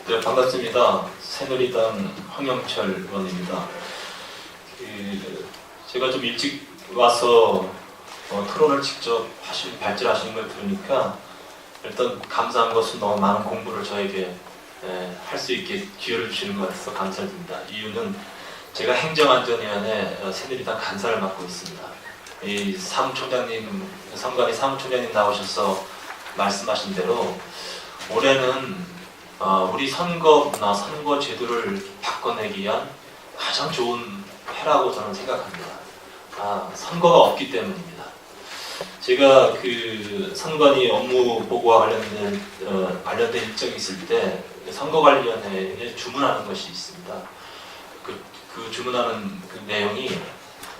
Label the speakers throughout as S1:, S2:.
S1: 네, 반갑습니다. 새누리당 황영철 의원입니다. 제가 좀 일찍 와서 토론을 직접 발제하시는 걸 들으니까 일단 감사한 것은 너무 많은 공부를 저에게 할 수 있게 기회를 주시는 것 같아서 감사드립니다. 이유는 제가 행정안전위원회 새누리당 간사를 맡고 있습니다. 이 사무총장님, 선관위 사무총장님 나오셔서 말씀하신 대로 올해는 우리 선거나 선거 제도를 바꿔내기 위한 가장 좋은 해라고 저는 생각합니다. 선거가 없기 때문입니다. 제가 그 선관위 업무 보고와 관련된 일정이 있을 때 선거관리위원회에 주문하는 것이 있습니다. 그 주문하는 그 내용이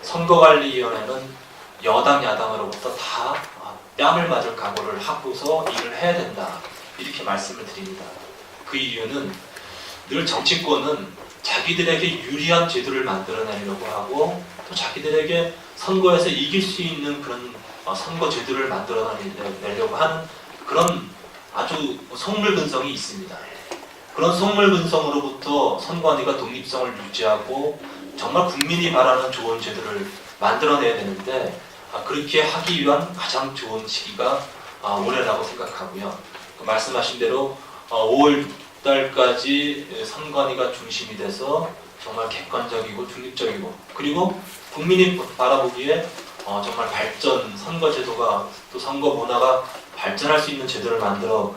S1: 선거관리위원회는 여당 야당으로부터 다 뺨을 맞을 각오를 하고서 일을 해야 된다, 이렇게 말씀을 드립니다. 그 이유는 늘 정치권은 자기들에게 유리한 제도를 만들어내려고 하고 또 자기들에게 선거에서 이길 수 있는 그런 선거 제도를 만들어내려고 하는 그런 아주 속물근성이 있습니다. 그런 속물근성으로부터 선관위가 독립성을 유지하고 정말 국민이 바라는 좋은 제도를 만들어내야 되는데 그렇게 하기 위한 가장 좋은 시기가 올해라고 생각하고요. 말씀하신 대로 5월 달까지 선관위가 중심이 돼서 정말 객관적이고 중립적이고 그리고 국민이 바라보기에 정말 선거 제도가 또 선거 문화가 발전할 수 있는 제도를 만들어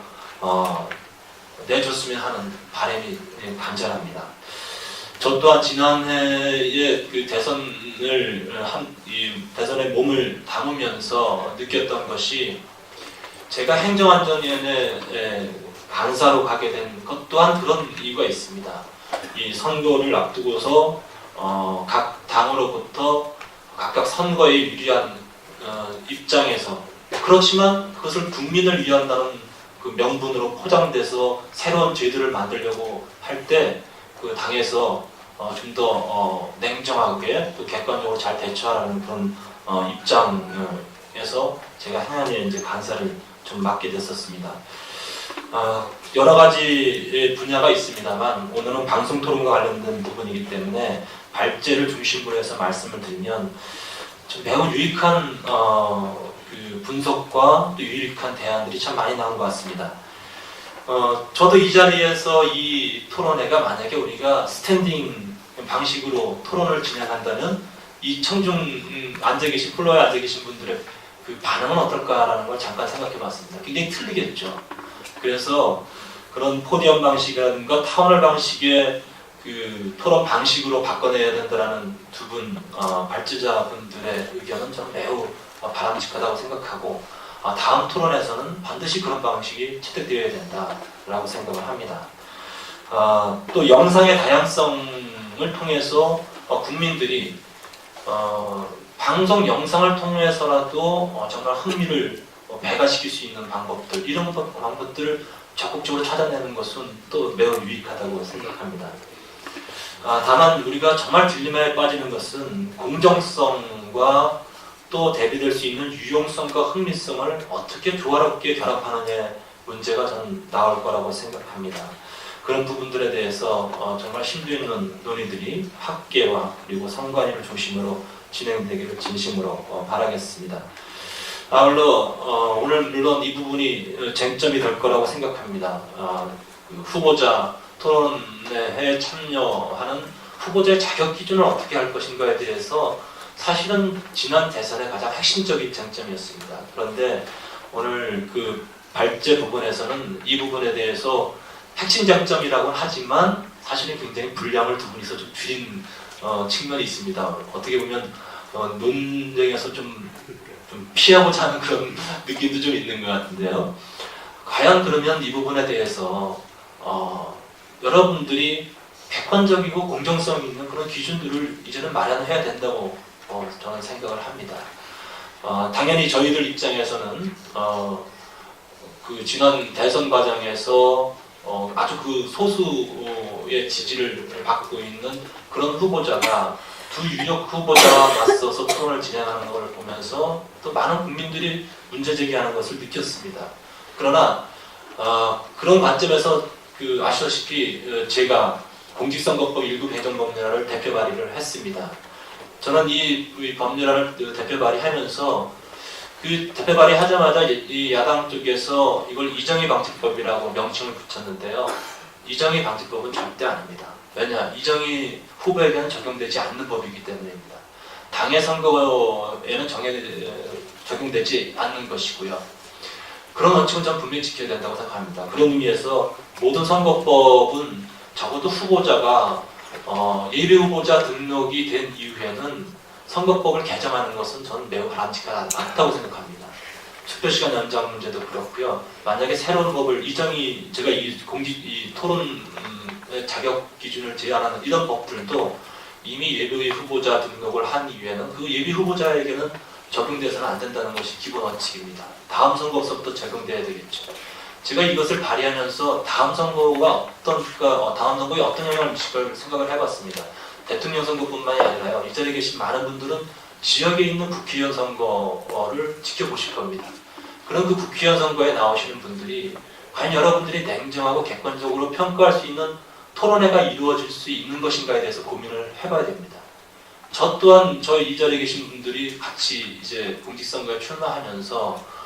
S1: 내줬으면 하는 바람이 간절합니다. 저 또한 지난해에 그 대선에 몸을 담으면서 느꼈던 것이 제가 행정안전위원회 간사로 가게 된 것 또한 그런 이유가 있습니다. 이 선거를 앞두고서 각 당으로부터 각각 선거에 유리한 입장에서 그렇지만 그것을 국민을 위한다는 그 명분으로 포장돼서 새로운 제도를 만들려고 할 때 그 당에서 좀 더 냉정하게 또 객관적으로 잘 대처하라는 그런 입장에서 제가 행안위에 이제 간사를 좀 맡게 됐었습니다. 여러 가지 분야가 있습니다만 오늘은 방송 토론과 관련된 부분이기 때문에 발제를 중심으로 해서 말씀을 드리면 매우 유익한 그 분석과 또 유익한 대안들이 참 많이 나온 것 같습니다. 저도 이 자리에서 이 토론회가 만약에 우리가 스탠딩 방식으로 토론을 진행한다면 이 청중 앉아 계신 플로어에 앉아 계신 분들의 그 반응은 어떨까라는 걸 잠깐 생각해 봤습니다. 굉장히 틀리겠죠. 그래서 그런 포디엄 방식이라든가 타운홀 방식의 그 토론 방식으로 바꿔내야 된다는 두 분 발제자분들의 의견은 저는 매우 바람직하다고 생각하고 다음 토론에서는 반드시 그런 방식이 채택되어야 된다라고 생각을 합니다. 또 영상의 다양성을 통해서 국민들이 방송 영상을 통해서라도 정말 흥미를 배가시킬 수 있는 방법들, 이런 방법들을 적극적으로 찾아내는 것은 또 매우 유익하다고 생각합니다. 다만 우리가 정말 딜레마에 빠지는 것은 공정성과 또 대비될 수 있는 유용성과 흥미성을 어떻게 조화롭게 결합하느냐의 문제가 저는 나올 거라고 생각합니다. 그런 부분들에 대해서 정말 심도 있는 논의들이 학계와 그리고 선관위를 중심으로 진행되기를 진심으로 바라겠습니다. 오늘 물론 이 부분이 쟁점이 될 거라고 생각합니다. 후보자 토론회에 참여하는 후보자의 자격 기준을 어떻게 할 것인가에 대해서 사실은 지난 대선의 가장 핵심적인 쟁점이었습니다. 그런데 오늘 그 발제 부분에서는 이 부분에 대해서 핵심 쟁점이라고는 하지만 사실은 굉장히 분량을 두 분이서 좀 줄인 측면이 있습니다. 어떻게 보면 논쟁에서 좀 피하고자 하는 그런 느낌도 좀 있는 것 같은데요. 과연 그러면 이 부분에 대해서 여러분들이 객관적이고 공정성 있는 그런 기준들을 이제는 마련해야 된다고 저는 생각을 합니다. 당연히 저희들 입장에서는 그 지난 대선 과정에서 아주 그 소수의 지지를 받고 있는 그런 후보자가 두 유력 후보자와 맞서서 토론을 진행하는 것을 보면서 또 많은 국민들이 문제 제기하는 것을 느꼈습니다. 그러나 그런 관점에서 아시다시피 제가 공직선거법 일부 개정 법률안을 대표 발의를 했습니다. 저는 이 법률안을 대표 발의하면서 그 대표 발의하자마자 이 야당 쪽에서 이걸 이정희 방지법이라고 명칭을 붙였는데요. 이정희 방지법은 절대 아닙니다. 왜냐? 이정희 후보에게는 적용되지 않는 법이기 때문입니다. 당의 선거에는 적용되지 않는 것이고요. 그런 원칙은 전 분명히 지켜야 된다고 생각합니다. 그런 의미에서 모든 선거법은 적어도 후보자가 예비 후보자 등록이 된 이후에는 선거법을 개정하는 것은 저는 매우 바람직하지 않다고 생각합니다. 투표시간 연장 문제도 그렇고요. 만약에 새로운 법을 제가 이 토론의 자격 기준을 제한하는 이런 법들도 이미 예비 후보자 등록을 한 이후에는 그 예비 후보자에게는 적용돼서는 안 된다는 것이 기본 원칙입니다. 다음 선거부터 적용돼야 되겠죠. 제가 이것을 발의하면서 다음 선거에 어떤 영향을 미칠까 생각을 해봤습니다. 대통령 선거뿐만이 아니라요. 이 자리에 계신 많은 분들은 지역에 있는 국회의원 선거를 지켜보실 겁니다. 그런 그 국회의원 선거에 나오시는 분들이 과연 여러분들이 냉정하고 객관적으로 평가할 수 있는 토론회가 이루어질 수 있는 것인가에 대해서 고민을 해봐야 됩니다. 저 또한 이 자리에 계신 분들이 같이 이제 공직선거에 출마하면서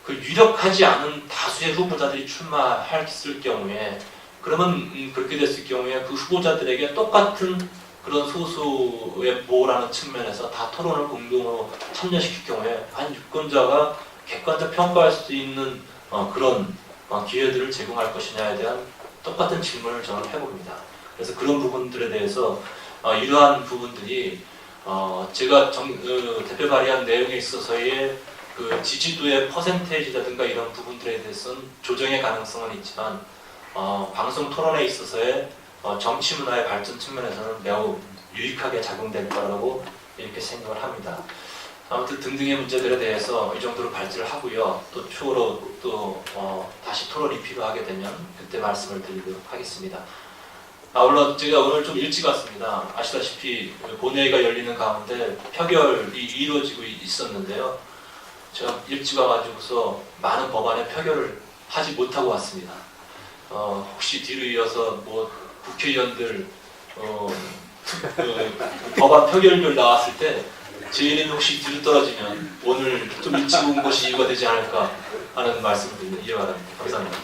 S1: 그 유력하지 않은 다수의 후보자들이 출마했을 경우에 그러면 그렇게 됐을 경우에 그 후보자들에게 똑같은 그런 소수의 보호라는 측면에서 다 토론을 공동으로 참여시킬 경우에 과연 유권자가 객관적 평가할 수 있는 그런 기회들을 제공할 것이냐에 대한 똑같은 질문을 저는 해봅니다. 그래서 그런 부분들에 대해서 이러한 부분들이 제가 대표 발의한 내용에 있어서의 그 지지도의 퍼센테이지라든가 이런 부분들에 대해서는 조정의 가능성은 있지만 방송 토론에 있어서의 정치 문화의 발전 측면에서는 매우 유익하게 작용될 거라고 이렇게 생각을 합니다. 아무튼 등등의 문제들에 대해서 이 정도로 발제를 하고요. 또 추후로 또 다시 토론이 필요하게 되면 그때 말씀을 드리도록 하겠습니다. 물론 제가 오늘 좀 일찍 왔습니다. 아시다시피 본회의가 열리는 가운데 표결이 이루어지고 있었는데요. 제가 일찍 와가지고서 많은 법안의 표결을 하지 못하고 왔습니다. 혹시 뒤로 이어서 국회의원들 법안 표결률 나왔을 때 제 이름이 혹시 뒤로 떨어지면 오늘 좀 일찍 온 것이 이유가 되지 않을까 하는 말씀을 드립니다. 이해 바랍니다. 감사합니다.